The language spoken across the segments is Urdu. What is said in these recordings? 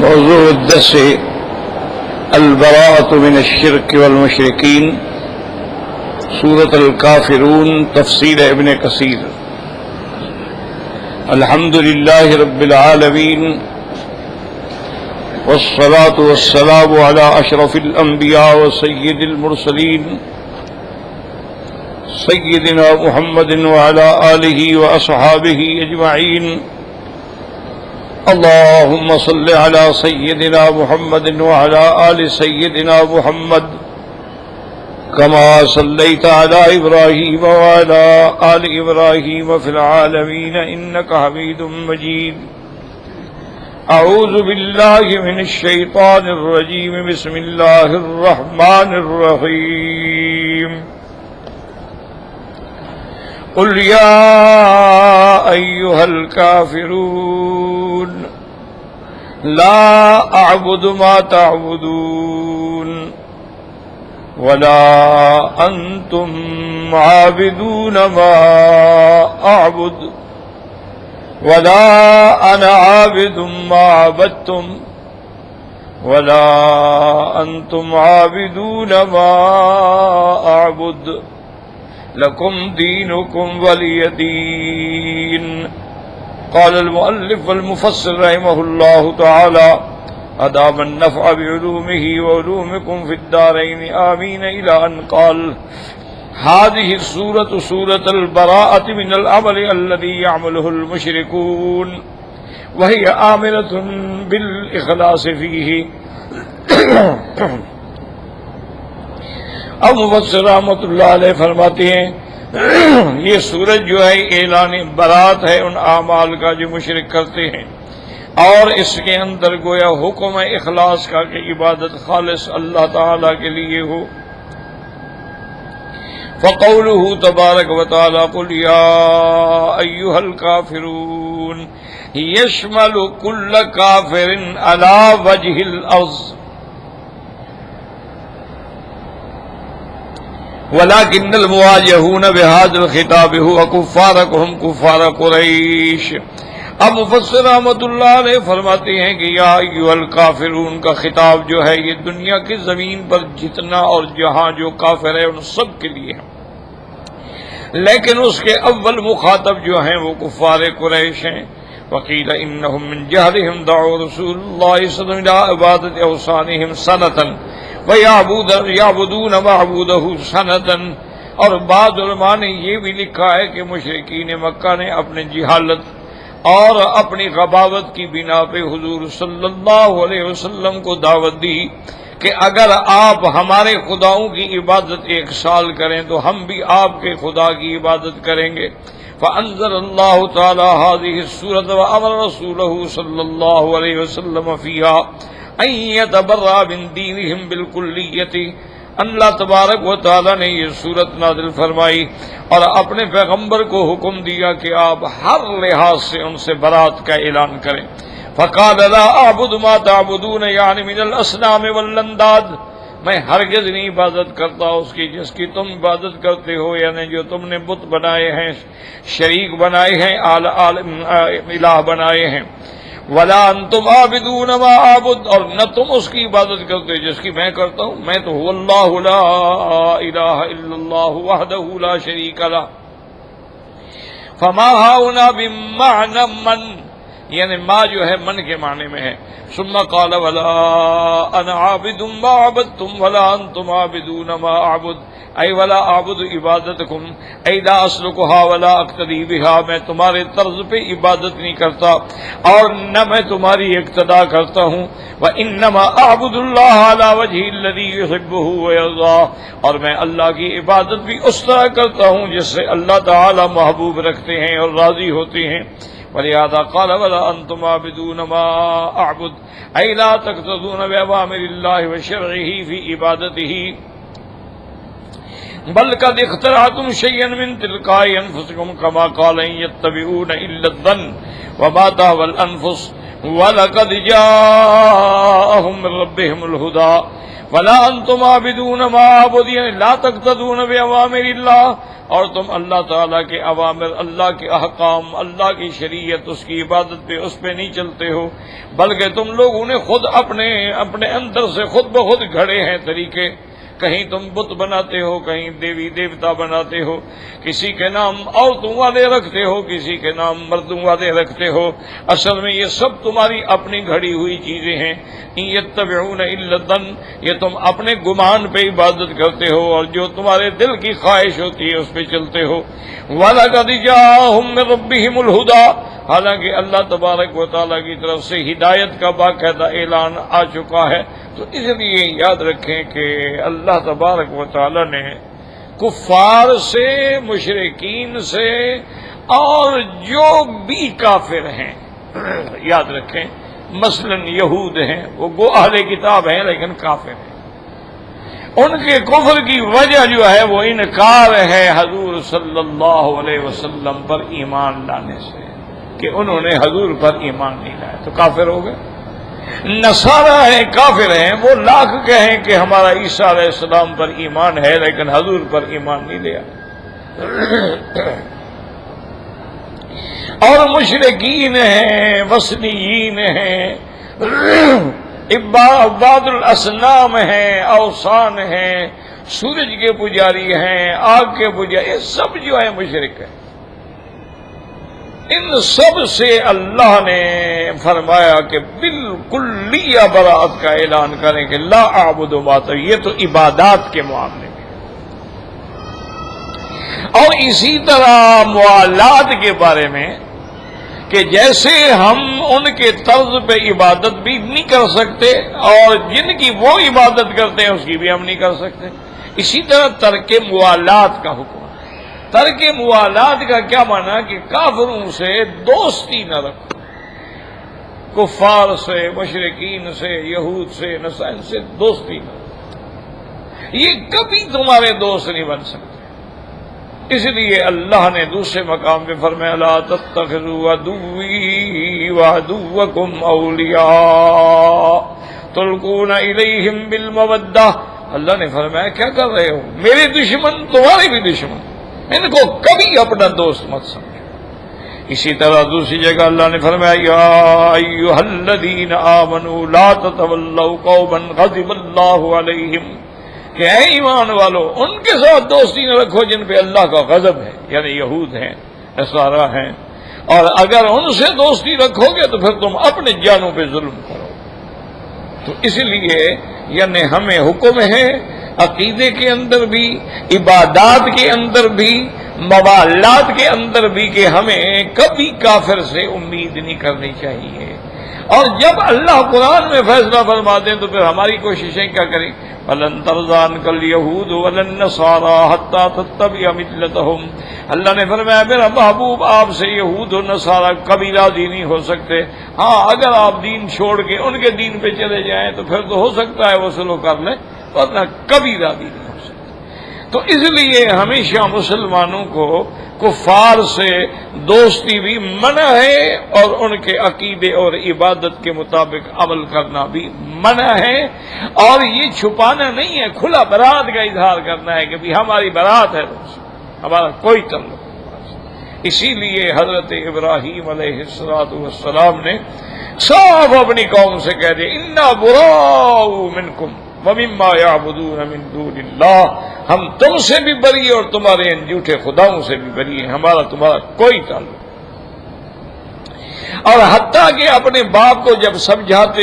موضوع الدرس البراءة من الشرك والمشركين، سورة الكافرون، تفسیر ابن کثیر۔ الحمد لله رب العالمين، والصلاة والسلام على أشرف الأنبياء وسيد المرسلين سيدنا محمد وعلى آله وأصحابه أجمعين۔ اللهم صل على سيدنا محمد وعلى آل سيدنا محمد كما صليت على إبراهيم وعلى آل إبراهيم في العالمين إنك حميد مجيد۔ أعوذ بالله من الشيطان الرجيم، بسم الله الرحمن الرحيم۔ قل يا أيها الكافرون لا أعبد ما تعبدون ولا أنتم عابدون ما أعبد ولا أنا عابد ما عبدتم ولا أنتم عابدون ما أعبد لكم دينكم ولي دين۔ قال المؤلف والمفسر رحمه الله تعالى: أدام النفع بعلومه وعلومكم في الدارين آمين، إلى أن قال: هذه السورة سورة البراءة من العمل الذي يعمله المشركون، وهي آمرة بالإخلاص فيه۔ اب مفسر رحمۃ اللہ علیہ فرماتے ہیں یہ سورج جو ہے اعلان برات ہے ان اعمال کا جو مشرک کرتے ہیں، اور اس کے اندر گویا حکم ہے اخلاص کا کہ عبادت خالص اللہ تعالی کے لیے ہو۔ فقوله تبارک و تعالی: قل یا ایھا الکافرون یشمل کل کافر علی وجہ الارض ولكن المواجهون بهذا الخطاب هو كفاركم كفار قریش۔ اب مفسر رحمۃ اللہ علیہ فرماتے ہیں کہ یا ایھا الکافرون کا خطاب جو ہے یہ دنیا کی زمین پر جتنا اور جہاں جو کافر ہے ان سب کے لیے ہے، لیکن اس کے اول مخاطب جو ہیں وہ کفار قریش ہیں۔ وقیل انہم من جہلہم دعوا رسول اللہ صلی اللہ علیہ وسلم الى عبادت اوثانہم سنۃ وَيَعْبُدُونَ مَعْبُودَهُ سَنَةً۔ اور بعض علماء نے یہ بھی لکھا ہے کہ مشرکین مکہ نے اپنے جہالت اور اپنی غباوت کی بنا پہ حضور صلی اللہ علیہ وسلم کو دعوت دی کہ اگر آپ ہمارے خداؤں کی عبادت 1 سال کریں تو ہم بھی آپ کے خدا کی عبادت کریں گے۔ فَأَنزَلَ اللَّهُ تَعَالَى هَذِهِ السُّورَةَ وَأَمَرَ رَسُولَهُ صلی اللہ علیہ وسلم فِيهَا ان يتبرأ من دینہم بالکلیۃ۔ اللہ تبارک و تعالی نے یہ صورت نازل فرمائی اور اپنے پیغمبر کو حکم دیا کہ آپ ہر لحاظ سے ان سے برات کا اعلان کریں۔ فقال لا اعبد ما تعبدون، یعنی من الاصنام والانداد، میں ہرگز نہیں عبادت کرتا اس کی جس کی تم عبادت کرتے ہو، یعنی جو تم نے بت بنائے ہیں، شریک بنائے ہیں، الہ بنائے ہیں۔ ولا انتم عابدون ما اعبد، اور نہ تم اس کی عبادت کرتے جس کی میں کرتا ہوں۔ میں تو هو اللہ لا الہ الا اللہ وحدہ لا شریک لہ۔ فما ہاؤنا بمعنى من، یعنی ما جو ہے من کے معنی میں ہے۔ ثم قال ولا انا عابد ما عبدتم ولا انتم عابدون ما اعبد، ای ولا اعبد عبادتکم، ای لا اسلکھا ولا اقتدی بہا، میں تمہارے طرز پہ عبادت نہیں کرتا اور نہ میں تمہاری اقتدا کرتا ہوں۔ وانما اعبد اللہ علی وجہ الذی یحبہ ویرضاہ، اور میں اللہ کی عبادت بھی اس طرح کرتا ہوں جس سے اللہ تعالی محبوب رکھتے ہیں اور راضی ہوتے ہیں۔ ولہذا قال ولا انتم عابدون ما اعبد، ای لا تقتدون بأوامر اللہ وشرعہ فی عبادتہ، بل قد اخترعتم شيئا من تلقاء انفسكم كما قال ان يتبعون الا الظن وما تهوى الانفس ولقد جاءهم من ربهم الهدى ولا انتم عابدون ما اعبد یعنی لا تقتدون بأوامر اللہ، اور تم اللہ تعالیٰ کے اوامر، اللہ کے احکام، اللہ کی شریعت، اس کی عبادت پہ، اس پہ نہیں چلتے ہو، بلکہ تم لوگوں نے خود اپنے اندر سے خود بخود گھڑے ہیں طریقے، کہیں تم بت بناتے ہو، کہیں دیوی دیوتا بناتے ہو، کسی کے نام عورتوں والے رکھتے ہو، کسی کے نام مردوں والے رکھتے ہو، اصل میں یہ سب تمہاری اپنی گھڑی ہوئی چیزیں ہیں۔ ان یتبعون الا الظن، یہ تم اپنے گمان پہ عبادت کرتے ہو اور جو تمہارے دل کی خواہش ہوتی ہے اس پہ چلتے ہو۔ وَلَقَدْ جَاءَهُم مِّن رَّبِّهِمُ الْهُدَىٰ، حالانکہ اللہ تبارک و تعالیٰ کی طرف سے ہدایت کا باقاعدہ اعلان آ چکا ہے۔ تو اس لیے یاد رکھیں کہ اللہ تبارک و تعالیٰ نے کفار سے، مشرکین سے اور جو بھی کافر ہیں، یاد رکھیں مثلا یہود ہیں، وہ گو اہل کتاب ہیں لیکن کافر ہیں، ان کے کفر کی وجہ جو ہے وہ انکار ہے حضور صلی اللہ علیہ وسلم پر ایمان لانے سے، کہ انہوں نے حضور پر ایمان نہیں لایا تو کافر ہو گئے۔ نصارہ ہیں، کافر ہیں، وہ لاکھ کہیں کہ ہمارا عیسیٰ علیہ السلام پر ایمان ہے لیکن حضور پر ایمان نہیں لیا۔ اور مشرکین ہیں، وثنیین ہیں، عباد الاسنام ہیں، اوثان ہیں، سورج کے پجاری ہیں، آگ کے پجاری، یہ سب جو ہے مشرک ہیں۔ ان سب سے اللہ نے فرمایا کہ بالکلیہ براءت کا اعلان کریں کہ لا اعبد ما تعبدون، یہ تو عبادات کے معاملے میں۔ اور اسی طرح موالات کے بارے میں کہ جیسے ہم ان کے طرز پہ عبادت بھی نہیں کر سکتے اور جن کی وہ عبادت کرتے ہیں اس کی بھی ہم نہیں کر سکتے، اسی طرح ترک موالات کا حکم۔ ترک موالات کا کیا معنی کہ کافروں سے دوستی نہ رکھو، کفار سے، مشرکین سے، یہود سے، نصارہ سے دوستی نہ رکھو، یہ کبھی تمہارے دوست نہیں بن سکتے۔ اس لیے اللہ نے دوسرے مقام پہ فرمایا لا تتخذوا عدوی وعدوکم اولیاء تلقون الیہم بالمودہ، اللہ نے فرمایا کیا کر رہے ہو، میرے دشمن تمہارے بھی دشمن، ان کو کبھی اپنا دوست مت سمجھو۔ اسی طرح دوسری جگہ اللہ نے فرمایا یا ایھا الذین آمنوا لا تتولوا قوما غضب اللہ علیہم، کہ اے ایمان والو ان کے ساتھ دوستی نہ رکھو جن پہ اللہ کا غضب ہے، یعنی یہود ہیں، نصارہ ہیں، اور اگر ان سے دوستی رکھو گے تو پھر تم اپنے جانوں پہ ظلم کرو۔ تو اس لیے یعنی ہمیں حکم ہے عقیدے کے اندر بھی، عبادات کے اندر بھی، موالات کے اندر بھی کہ ہمیں کبھی کافر سے امید نہیں کرنی چاہیے۔ اور جب اللہ قرآن میں فیصلہ فرماتے ہیں تو پھر ہماری کوششیں کیا کریں، وَلَن تَرْضَىٰ عَنكَ الْيَهُودُ وَلَا النَّصَارَىٰ حَتَّىٰ تَتَّبِعَ مِلَّتَهُمْ، اللہ نے فرمایا میرا محبوب آپ سے یہود و نصارہ کبھی راضی نہیں ہو سکتے، ہاں اگر آپ دین چھوڑ کے ان کے دین پہ چلے جائیں تو پھر تو ہو سکتا ہے وہ سلوک کر لیں، ورنہ کبھی راضی نہیں ہو سکتے۔ تو اس لیے ہمیشہ مسلمانوں کو کفار سے دوستی بھی منع ہے اور ان کے عقیدے اور عبادت کے مطابق عمل کرنا بھی منع ہے، اور یہ چھپانا نہیں ہے، کھلا برات کا اظہار کرنا ہے کہ بھی ہماری برات ہے، ہمارا کوئی تعلق نہیں۔ اسی لیے حضرت ابراہیم علیہ السلام نے صاف اپنی قوم سے کہہ دیا انا براء منکم ومما یعبدون من دون اللہ، ہم تم سے بھی بری اور تمہارے ان جھوٹے خداؤں سے بھی بری ہیں، ہمارا تمہارا کوئی تعلق۔ اور حتیٰ کہ اپنے باپ کو جب سمجھاتے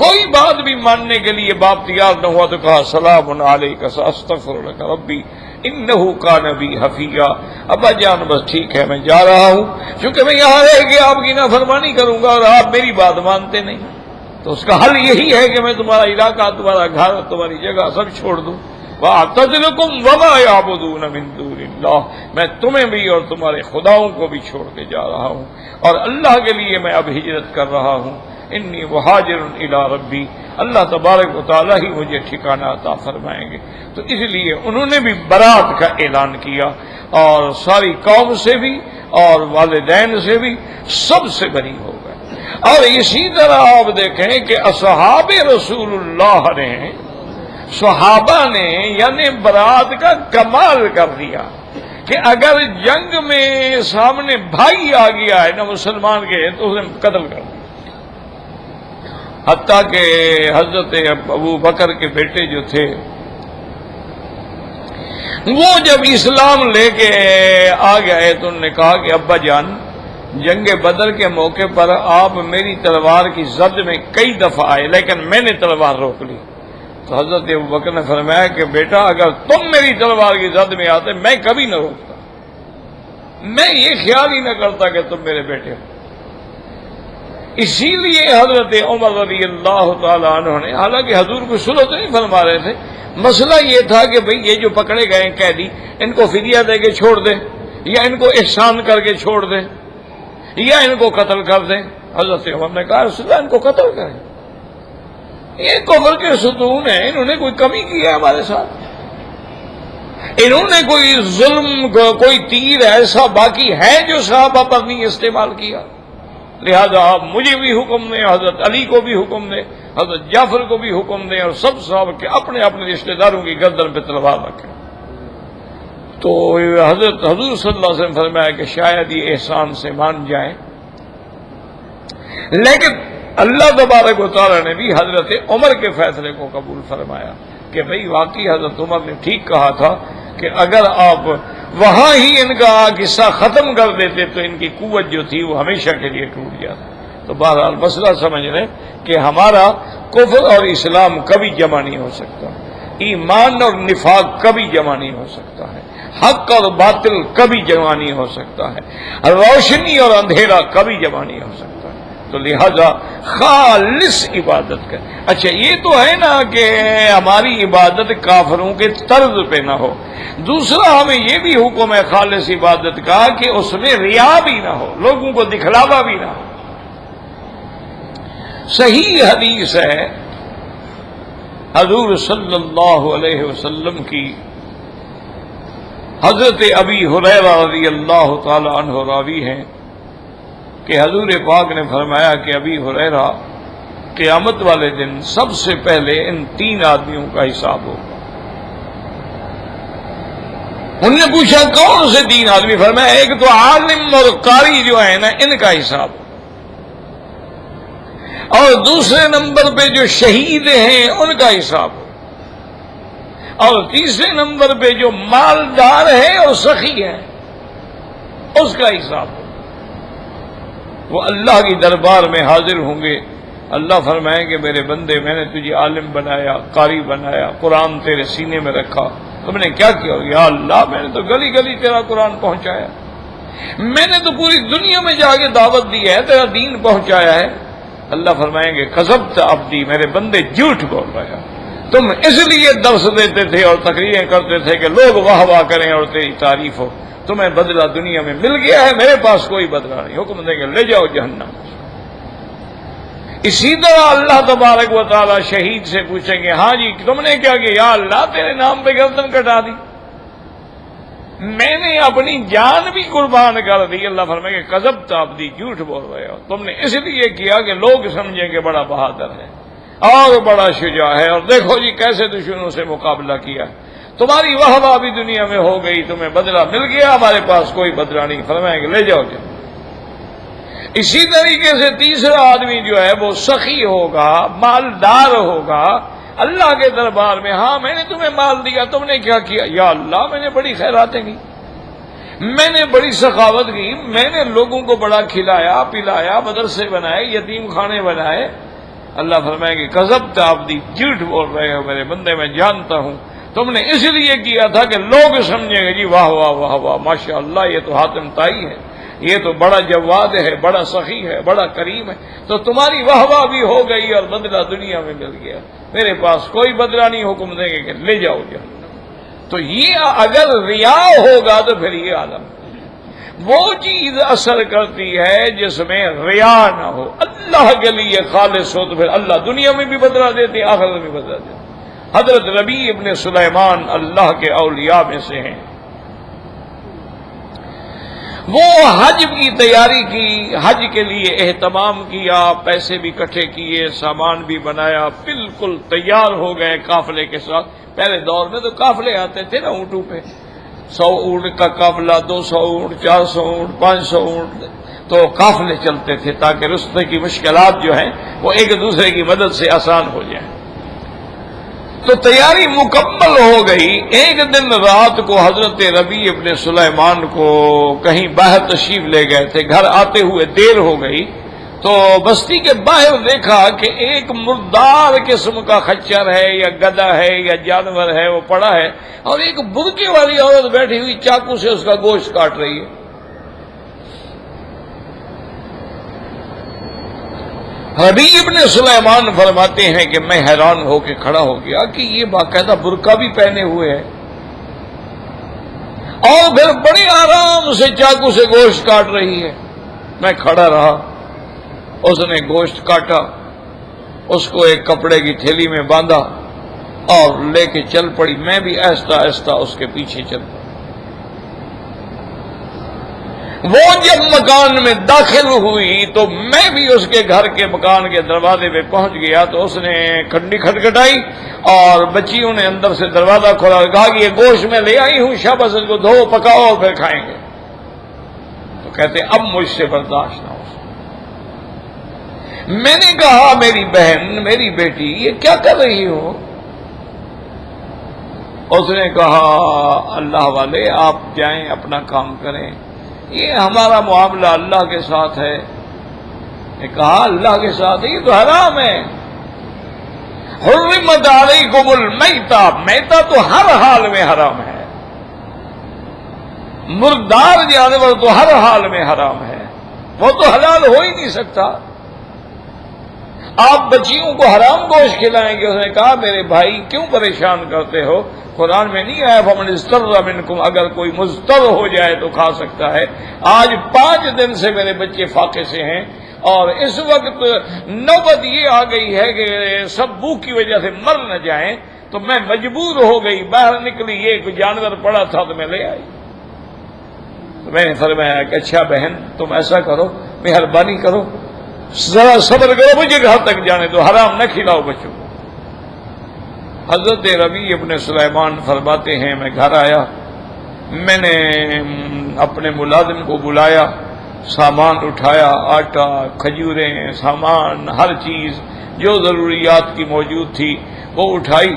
کوئی بات بھی ماننے کے لیے باپ تیار نہ ہوا تو کہا سلام علیک ساستغفر لک ربی انہ کان بی حفیہ، ابا جان بس ٹھیک ہے میں جا رہا ہوں، چونکہ میں یہاں رہ کے آپ کی نافرمانی کروں گا اور آپ میری بات مانتے نہیں، تو اس کا حل یہی ہے کہ میں تمہارا علاقہ، تمہارا گھر، تمہاری جگہ سب چھوڑ دوں۔ وَأَعْتَزِلُكُمْ وَمَا يَعْبُدُونَ مِن دُونِ اللَّهِ، میں تمہیں بھی اور تمہارے خداؤں کو بھی چھوڑ کے جا رہا ہوں، اور اللہ کے لیے میں اب ہجرت کر رہا ہوں۔ انی مہاجر الی ربی، اللہ تبارک و تعالیٰ ہی مجھے ٹھکانہ عطا فرمائیں گے۔ تو اس لیے انہوں نے بھی برات کا اعلان کیا، اور ساری قوم سے بھی اور والدین سے بھی سب سے بری ہو گئے۔ اور اسی طرح آپ دیکھیں کہ اصحاب رسول اللہ نے، صحابہ نے یعنی برات کا کمال کر دیا کہ اگر جنگ میں سامنے بھائی آ گیا ہے نا مسلمان کے تو اسے قتل کر دیا۔ حتیٰ کہ حضرت ابو بکر کے بیٹے جو تھے وہ جب اسلام لے کے آ گئے تو انہوں نے کہا کہ ابا جان، جنگ بدر کے موقع پر آپ میری تلوار کی زد میں کئی دفعہ آئے لیکن میں نے تلوار روک لی۔ تو حضرت ابو بکر نے فرمایا کہ بیٹا اگر تم میری تلوار کی زد میں آتے میں کبھی نہ روکتا، میں یہ خیال ہی نہ کرتا کہ تم میرے بیٹے ہو۔ اسی لیے حضرت عمر رضی اللہ تعالیٰ عنہ نے، حالانکہ حضور کو صلح تو نہیں فرما رہے تھے، مسئلہ یہ تھا کہ بھئی یہ جو پکڑے گئے ہیں قیدی، ان کو فدیہ دے کے چھوڑ دیں یا ان کو احسان کر کے چھوڑ دیں یا ان کو قتل کر دیں۔ حضرت عمر نے کہا رسول اللہ ان کو قتل کریں، یہ کفر کے ستون ہیں، انہوں نے کوئی کمی کی ہے ہمارے ساتھ؟ انہوں نے کوئی ظلم، کوئی تیر ایسا باقی ہے جو صحابہ پر نہیں استعمال کیا؟ لہذا آپ مجھے بھی حکم دیں، حضرت علی کو بھی حکم دیں، حضرت جعفر کو بھی حکم دیں، اور سب صحابہ کے اپنے اپنے رشتہ داروں کی گردن پہ تلوار رکھیں۔ تو حضرت حضور صلی اللہ علیہ وسلم فرمایا کہ شاید یہ احسان سے مان جائیں، لیکن اللہ تبارک و تعالیٰ نے بھی حضرت عمر کے فیصلے کو قبول فرمایا کہ بھئی واقعی حضرت عمر نے ٹھیک کہا تھا کہ اگر آپ وہاں ہی ان کا قصہ ختم کر دیتے تو ان کی قوت جو تھی وہ ہمیشہ کے لیے ٹوٹ جاتا۔ تو بہرحال مسئلہ سمجھ لیں کہ ہمارا کفر اور اسلام کبھی جمع نہیں ہو سکتا، ایمان اور نفاق کبھی جمع نہیں ہو سکتا ہے، حق اور باطل کبھی جمع نہیں ہو سکتا ہے، روشنی اور اندھیرا کبھی جمع نہیں ہو سکتا۔ تو لہذا خالص عبادت کر۔ اچھا یہ تو ہے نا کہ ہماری عبادت کافروں کے طرز پہ نہ ہو، دوسرا ہمیں یہ بھی حکم ہے خالص عبادت کا کہ اس میں ریا بھی نہ ہو، لوگوں کو دکھلاوا بھی نہ ہو۔ صحیح حدیث ہے حضور صلی اللہ علیہ وسلم کی، حضرت ابی ہریرہ رضی اللہ تعالی عنہ راوی ہیں کہ حضور پاک نے فرمایا کہ ابی ہریرہ قیامت والے دن سب سے پہلے ان تین آدمیوں کا حساب ہوگا۔ انہوں نے پوچھا کون سے تین آدمی؟ فرمایا ایک تو عالم اور قاری جو ہے نا ان کا حساب، اور دوسرے نمبر پہ جو شہید ہیں ان کا حساب، اور تیسرے نمبر پہ جو مالدار ہے اور سخی ہے اس کا حساب۔ وہ اللہ کی دربار میں حاضر ہوں گے، اللہ فرمائیں کہ میرے بندے میں نے تجھے عالم بنایا، قاری بنایا، قرآن تیرے سینے میں رکھا، تم نے کیا کیا؟ یا اللہ میں نے تو گلی گلی تیرا قرآن پہنچایا، میں نے تو پوری دنیا میں جا کے دعوت دی ہے، تیرا دین پہنچایا ہے۔ اللہ فرمائیں گے کذبت عبدی، میرے بندے جھوٹ بول رہے ہیں، تم اس لیے درس دیتے تھے اور تقریریں کرتے تھے کہ لوگ واہ واہ کریں اور تیری تعریف ہو، تمہیں بدلہ دنیا میں مل گیا ہے، میرے پاس کوئی بدلہ نہیں، حکم دیں گے لے جاؤ جہنم۔ اسی طرح اللہ تبارک و تعالی شہید سے پوچھیں گے ہاں جی تم نے کیا کیا؟ یا اللہ تیرے نام پہ گردن کٹا دی، میں نے اپنی جان بھی قربان کر دی۔ اللہ فرمائے کہ کذبت عبدی، جھوٹ بول رہے ہو، تم نے اس لیے کیا کہ لوگ سمجھیں کہ بڑا بہادر ہے اور بڑا شجاع ہے، اور دیکھو جی کیسے دشمنوں سے مقابلہ کیا، تمہاری واہ واہ بھی دنیا میں ہو گئی، تمہیں بدلہ مل گیا، ہمارے پاس کوئی بدلہ نہیں۔ فرمائیں کہ لے جاؤ جا۔ اسی طریقے سے تیسرا آدمی جو ہے وہ سخی ہوگا، مالدار ہوگا، اللہ کے دربار میں ہاں میں نے تمہیں مال دیا، تم نے کیا کیا؟ یا اللہ میں نے بڑی خیراتیں کی، میں نے بڑی سخاوت کی، میں نے لوگوں کو بڑا کھلایا پلایا، مدرسے بنائے، یتیم خانے بنائے۔ اللہ فرمائے کہ کذبت عبدی، جھوٹ بول رہے ہو میرے بندے، میں جانتا ہوں تم نے اس لیے کیا تھا کہ لوگ سمجھیں گے جی واہ واہ واہ واہ ماشاء اللہ یہ تو حاتم طائی ہے، یہ تو بڑا جواد ہے، بڑا سخی ہے، بڑا کریم ہے، تو تمہاری واہ واہ بھی ہو گئی اور بدلہ دنیا میں مل گیا، میرے پاس کوئی بدلہ نہیں، حکم دیں گے کہ لے جاؤ جہنم۔ تو یہ اگر ریا ہوگا تو پھر یہ عالم وہ چیز اثر کرتی ہے جس میں ریا نہ ہو، اللہ کے لیے خالص ہو، تو پھر اللہ دنیا میں بھی بدلہ دیتے، آخرت میں بھی بدلہ دیتے۔ حضرت ربیع ابن سلیمان اللہ کے اولیاء میں سے ہیں، وہ حج کی تیاری کی، حج کے لیے اہتمام کیا، پیسے بھی اکٹھے کیے، سامان بھی بنایا، بالکل تیار ہو گئے قافلے کے ساتھ۔ پہلے دور میں تو قافلے آتے تھے نا اونٹوں پہ، 100 اونٹ کا قافلہ، 200 اونٹ، 400 اونٹ، 500 اونٹ، تو قافلے چلتے تھے تاکہ رستے کی مشکلات جو ہیں وہ ایک دوسرے کی مدد سے آسان ہو جائیں۔ تو تیاری مکمل ہو گئی۔ ایک دن رات کو حضرت ربیع ابن سلیمان کو کہیں باہر تشریف لے گئے تھے، گھر آتے ہوئے دیر ہو گئی، تو بستی کے باہر دیکھا کہ ایک مردار قسم کا خچر ہے یا گدھا ہے یا جانور ہے وہ پڑا ہے، اور ایک برقعے والی عورت بیٹھی ہوئی چاقو سے اس کا گوشت کاٹ رہی ہے۔ ربیع ابن سلیمان فرماتے ہیں کہ میں حیران ہو کے کھڑا ہو گیا کہ یہ باقاعدہ برقع بھی پہنے ہوئے ہے اور پھر بڑے آرام سے چاقو سے گوشت کاٹ رہی ہے۔ میں کھڑا رہا، اس نے گوشت کاٹا، اس کو ایک کپڑے کی تھیلی میں باندھا اور لے کے چل پڑی۔ میں بھی آہستہ آہستہ اس کے پیچھے چل پڑا۔ وہ جب مکان میں داخل ہوئی تو میں بھی اس کے گھر کے مکان کے دروازے پہ پہنچ گیا، تو اس نے کھنڈی کھٹکھٹائی اور بچیوں نے اندر سے دروازہ کھولا اور کہا کہ یہ گوشت میں لے آئی ہوں، شاباش اس کو دھو پکاؤ اور پھر کھائیں گے۔ تو کہتے اب مجھ سے برداشت نہ ہو۔ میں نے کہا میری بہن، میری بیٹی، یہ کیا کر رہی ہو؟ اس نے کہا اللہ والے آپ جائیں اپنا کام کریں، یہ ہمارا معاملہ اللہ کے ساتھ ہے۔ نے کہا اللہ کے ساتھ ہے، یہ تو حرام ہے۔ حرمت علیکم المیتہ، میتہ تو ہر حال میں حرام ہے، مردار جانور تو ہر حال میں حرام ہے، وہ تو حلال ہو ہی نہیں سکتا۔ آپ بچیوں کو حرام گوشت کھلائیں گے؟ اس نے کہا میرے بھائی کیوں پریشان کرتے ہو، قرآن میں نہیں آیا فمن اضطر منکم، اگر کوئی مضطر ہو جائے تو کھا سکتا ہے۔ آج 5 دن سے میرے بچے فاقے سے ہیں اور اس وقت نوبت یہ آ گئی ہے کہ سب بھوک کی وجہ سے مر نہ جائیں، تو میں مجبور ہو گئی، باہر نکلی، یہ کوئی جانور پڑا تھا تو میں لے آئی۔ تو میں نے فرمایا کہ اچھا بہن تم ایسا کرو، مہربانی کرو، ذرا صبر کرو، مجھے گھر تک جانے دو، حرام نہ کھلاؤ بچوں کو۔ حضرت ربیع ابن سلیمان فرماتے ہیں میں گھر آیا، میں نے اپنے ملازم کو بلایا، سامان اٹھایا، آٹا، کھجوریں، سامان، ہر چیز جو ضروریات کی موجود تھی وہ اٹھائی،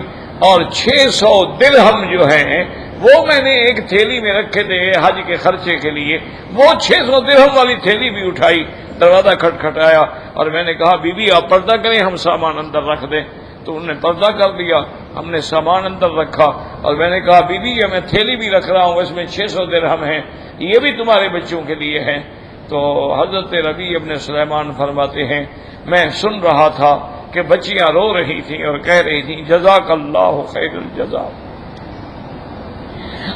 اور 600 درہم جو ہیں وہ میں نے ایک تھیلی میں رکھے تھے حج کے خرچے کے لیے، وہ 600 درہم والی تھیلی بھی اٹھائی، دروازہ کھٹکھٹایا اور میں نے کہا بی بی آپ پردہ کریں، ہم سامان اندر رکھ دیں۔ تو انہوں نے پردہ کر دیا، ہم نے سامان اندر رکھا، اور میں نے کہا بی بی یہ میں تھیلی بھی رکھ رہا ہوں، اس میں 600 درہم ہیں، یہ بھی تمہارے بچوں کے لیے ہیں۔ تو حضرت ربیع ابن سلیمان فرماتے ہیں میں سن رہا تھا کہ بچیاں رو رہی تھیں اور کہہ رہی تھیں جزاک اللہ خیر الجزا،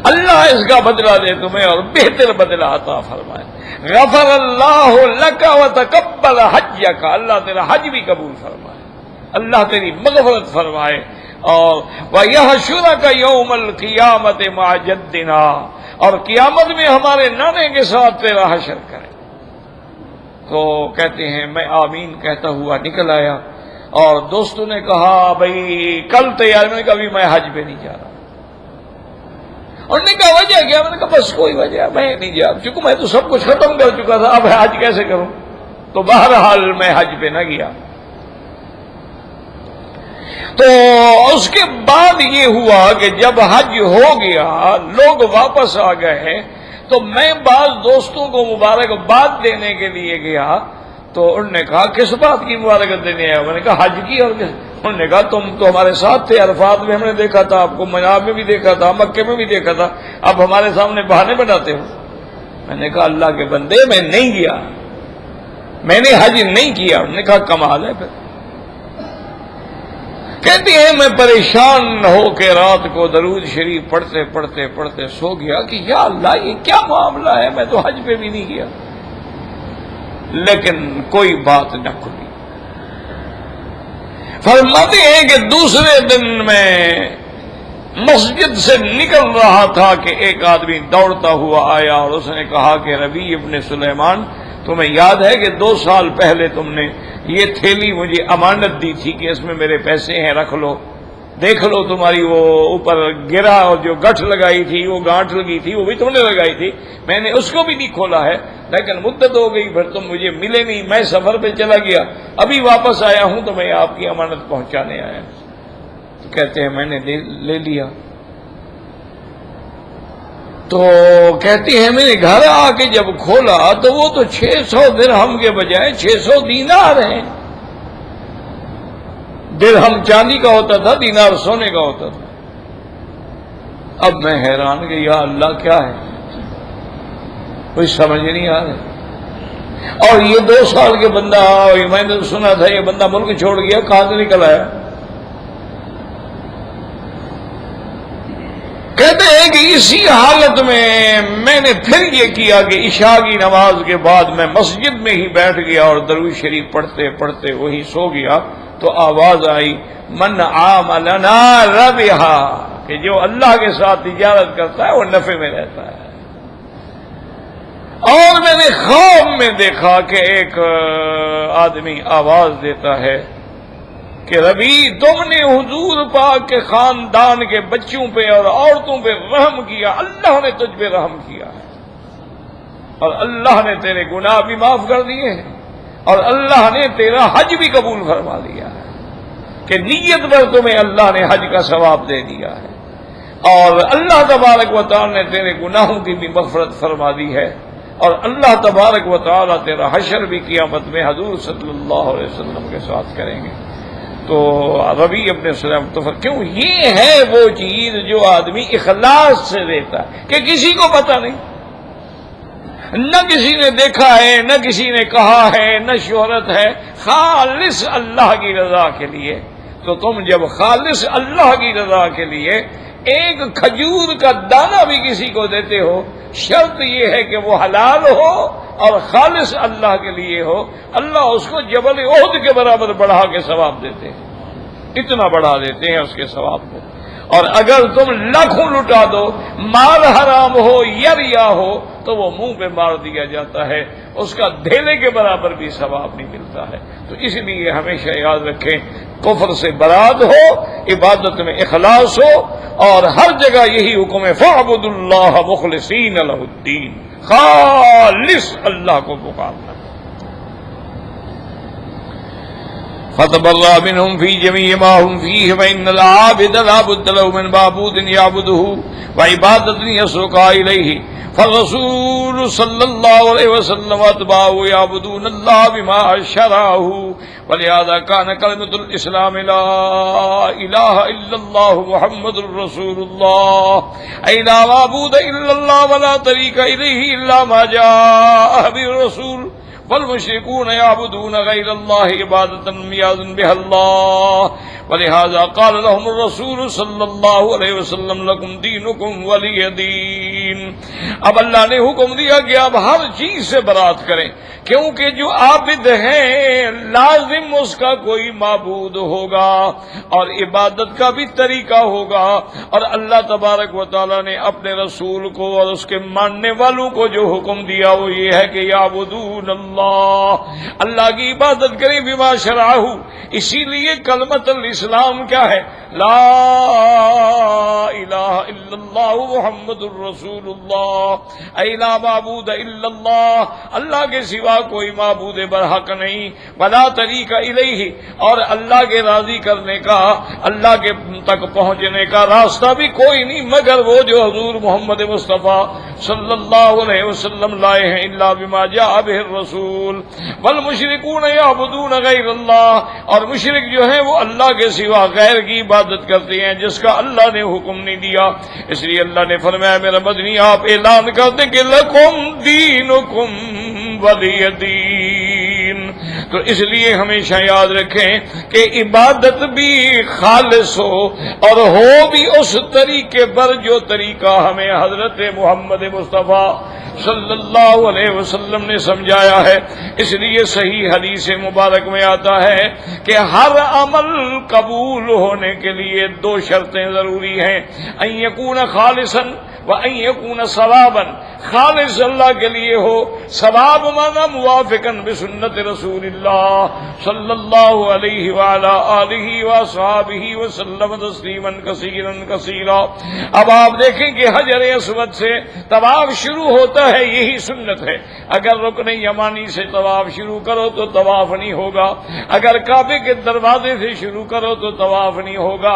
اللہ اس کا بدلہ دے تمہیں اور بہتر بدلہ عطا فرمائے، غفر اللہ لک وتقبل حجک، اللہ تیرا حج بھی قبول فرمائے، اللہ تیری مغفرت فرمائے، اور وَيَحْشُرَكَ يَوْمَ الْقِيَامَةِ مَعَ جَدِّنَا، اور قیامت میں ہمارے نانے کے ساتھ تیرا حشر کرے۔ تو کہتے ہیں میں آمین کہتا ہوا نکل آیا، اور دوستوں نے کہا بھائی کل تیار، میں نے کہا میں حج پہ نہیں جا رہا۔ انہوں نے کہا وجہ کیا؟ میں نے کہا بس کوئی وجہ، میں نہیں جا، چونکہ میں تو سب کچھ ختم کر چکا تھا، اب حج کیسے کروں؟ تو بہرحال میں حج پہ نہ گیا۔ تو اس کے بعد یہ ہوا کہ جب حج ہو گیا، لوگ واپس آ گئے، تو میں بعض دوستوں کو مبارکباد دینے کے لیے گیا، تو انہوں نے کہا کس بات کی مبارکت دینے آیا؟ میں نے کہا حج کی۔ اور انہوں نے کہا تم تو ہمارے ساتھ تھے، عرفات میں ہم نے دیکھا تھا آپ کو، منار میں بھی دیکھا تھا، مکے میں بھی دیکھا تھا، اب ہمارے سامنے بہانے بناتے ہو۔ میں نے کہا اللہ کے بندے میں نہیں گیا، میں نے حج نہیں کیا۔ انہوں نے کہا کمال ہے۔ پھر کہتے ہیں میں پریشان ہو کے رات کو درود شریف پڑھتے پڑھتے پڑھتے سو گیا کہ یا اللہ یہ کیا معاملہ ہے، میں تو حج پہ بھی نہیں گیا، لیکن کوئی بات نہ کھلی۔ فرماتے ہیں کہ دوسرے دن میں مسجد سے نکل رہا تھا کہ ایک آدمی دوڑتا ہوا آیا اور اس نے کہا کہ ربیع ابن سلیمان، تمہیں یاد ہے کہ 2 سال پہلے تم نے یہ تھیلی مجھے امانت دی تھی کہ اس میں میرے پیسے ہیں، رکھ لو، دیکھ لو، تمہاری وہ اوپر گرا اور جو گٹھ لگائی تھی، وہ گانٹھ لگی تھی، وہ بھی تم نے لگائی تھی، میں نے اس کو بھی نہیں کھولا ہے، لیکن مدت ہو گئی، پھر تم مجھے ملے نہیں، میں سفر پہ چلا گیا، ابھی واپس آیا ہوں تو میں آپ کی امانت پہنچانے آیا۔ تو کہتے ہیں میں نے لے لیا۔ تو کہتی ہیں میں نے گھر آ کے جب کھولا تو وہ تو 600 درہم کے بجائے 600 دینار ہیں۔ درہم چاندی کا ہوتا تھا، دینار سونے کا ہوتا تھا۔ اب میں حیران کہ یا اللہ کیا ہے، کوئی سمجھ نہیں آ رہا۔ اور یہ 2 سال کے بندہ، میں نے سنا تھا یہ بندہ ملک چھوڑ گیا، کہاں سے نکل آیا؟ کہتے ہیں کہ اسی حالت میں نے پھر یہ کیا کہ عشاء کی نماز کے بعد میں مسجد میں ہی بیٹھ گیا اور درود شریف پڑھتے پڑھتے وہی سو گیا، تو آواز آئی من عاملنا ربحا، کہ جو اللہ کے ساتھ تجارت کرتا ہے وہ نفع میں رہتا ہے۔ اور میں نے خواب میں دیکھا کہ ایک آدمی آواز دیتا ہے کہ ربیع تم نے حضور پاک کے خاندان کے بچوں پہ اور عورتوں پہ رحم کیا، اللہ نے تجھ پہ رحم کیا ہے، اور اللہ نے تیرے گناہ بھی معاف کر دیے ہیں، اور اللہ نے تیرا حج بھی قبول فرما لیا ہے، کہ نیت پر تمہیں اللہ نے حج کا ثواب دے دیا ہے، اور اللہ تبارک و تعالی نے تیرے گناہوں کی بھی مغفرت فرما دی ہے، اور اللہ تبارک و تعالی تیرا حشر بھی قیامت میں حضور صلی اللہ علیہ وسلم کے ساتھ کریں گے۔ تو ربیع ابن سلیم تو کیوں، یہ ہے وہ چیز جو آدمی اخلاص سے دیتا ہے کہ کسی کو پتہ نہیں، نہ کسی نے دیکھا ہے، نہ کسی نے کہا ہے، نہ شہرت ہے، خالص اللہ کی رضا کے لیے۔ تو تم جب خالص اللہ کی رضا کے لیے ایک کھجور کا دانہ بھی کسی کو دیتے ہو، شرط یہ ہے کہ وہ حلال ہو اور خالص اللہ کے لیے ہو، اللہ اس کو جبل احد کے برابر بڑھا کے ثواب دیتے ہیں، اتنا بڑھا دیتے ہیں اس کے ثواب کو۔ اور اگر تم لاکھوں لٹا دو، مال حرام ہو یا ریا ہو، تو وہ منہ پہ مار دیا جاتا ہے، اس کا دھیلے کے برابر بھی ثواب نہیں ملتا ہے۔ تو اس لیے ہمیشہ یاد رکھیں، کفر سے برات ہو، عبادت میں اخلاص ہو، اور ہر جگہ یہی حکم ہے فاعبدوا اللہ مخلصین لہ الدین، خالص اللہ کو پکارنا۔ فَتَبَرَّأَ مِنْهُمْ فِي جَمِيعِ مَا هُمْ فِيهِ فَإِنَّ الْعَابِدَ لَا بُدَّ لَهُ مِنْ مَعْبُودٍ يَعْبُدُهُ وَعِبَادَةٍ يَسْرُقُهَا إِلَيْهِ فالرسول صلی اللہ علیہ وسلم اتباعه يعبدون اللہ بما شرعه ولهذا كان كلمة الاسلام لا الہ الا اللہ محمد رسول اللہ اي لا معبود الا اللہ ولا طریق الیہ الا ما جاء به الرسول والمشركون يعبدون غير الله عبادة يأذن بها الله ولهذا قال لهم الرسول صلى الله عليه وسلم لكم دينكم ولي دين۔ اب اللہ نے حکم دیا کہ اب ہر چیز سے برات کریں، کیونکہ جو عابد ہیں لازم اس کا کوئی معبود ہوگا اور عبادت کا بھی طریقہ ہوگا، اور اللہ تبارک و تعالی نے اپنے رسول کو اور اس کے ماننے والوں کو جو حکم دیا وہ یہ ہے کہ یعبدون اللہ کی عبادت کریں بما شرعہ۔ اسی لیے کلمۃ الاسلام کیا ہے؟ لا الہ الا اللہ محمد الرسول اللہ اے لا معبود الا اللہ، اللہ کے سوا کوئی معبود برحق نہیں، ولا طریق الیہ، اور اللہ کے راضی کرنے کا، اللہ کے تک پہنچنے کا راستہ بھی کوئی نہیں مگر وہ جو حضور محمد مصطفیٰ صلی اللہ علیہ وسلم لائے ہیں، الا بما جاء به الرسول والمشرکون یعبدون غیر اللہ، اور مشرک جو ہیں وہ اللہ کے سوا غیر کی عبادت کرتے ہیں جس کا اللہ نے حکم نہیں دیا۔ اس لیے اللہ نے فرمایا میرا مدنی آپ اعلان کر دیں کہ لکم دینکم ولی دین، تو اس لیے ہمیشہ یاد رکھیں کہ عبادت بھی خالص ہو اور ہو بھی اس طریقے پر جو طریقہ ہمیں حضرت محمد مصطفیٰ صلی اللہ علیہ وسلم نے سمجھایا ہے۔ اس لیے صحیح حدیث مبارک میں آتا ہے کہ ہر عمل قبول ہونے کے لیے دو شرطیں ضروری ہیں، ان یکون خالصا وان یکون صوابا، خالص اللہ کے لیے ہو، صواب مانا موافقا بسنت رسول اللہ صلی اللہ علیہ وعلی آلہ وصحبہ وسلم تسلیما کثیرا کثیرا۔ اب آپ دیکھیں کہ حجر اسود سے طواف شروع ہوتا ہے، یہی سنت ہے۔ اگر رکن یمانی سے طواف شروع کرو تو طواف نہیں ہوگا، اگر کعبے کے دروازے سے شروع کرو تو طواف نہیں ہوگا،